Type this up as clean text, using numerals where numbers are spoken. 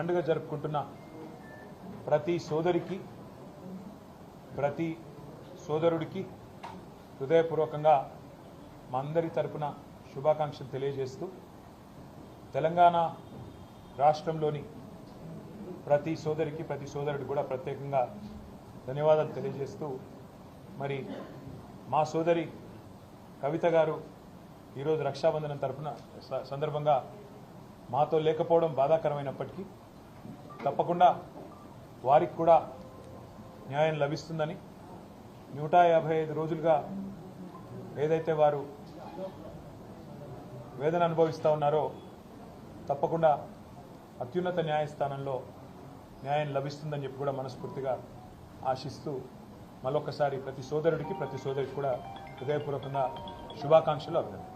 పండుగ జరుపుకుంటున్న ప్రతి సోదరికి ప్రతి సోదరుడికి హృదయపూర్వకంగా మా అందరి తరపున శుభాకాంక్షలు తెలియజేస్తూ తెలంగాణ రాష్ట్రంలోని ప్రతి సోదరికి ప్రతి సోదరుడికి కూడా ప్రత్యేకంగా ధన్యవాదాలు తెలియజేస్తూ మరి మా సోదరి కవిత గారు ఈరోజు రక్షాబంధనం తరపున సందర్భంగా మాతో లేకపోవడం బాధాకరమైనప్పటికీ తప్పకుండా వారికి కూడా న్యాయం లభిస్తుందని 155 రోజులుగా ఏదైతే వారు వేదన అనుభవిస్తూ ఉన్నారో తప్పకుండా అత్యున్నత న్యాయస్థానంలో న్యాయం లభిస్తుందని చెప్పి కూడా మనస్ఫూర్తిగా ఆశిస్తూ మరొకసారి ప్రతి సోదరుడికి ప్రతి సోదరికి కూడా హృదయపూర్వకంగా శుభాకాంక్షలు అభినందనలు.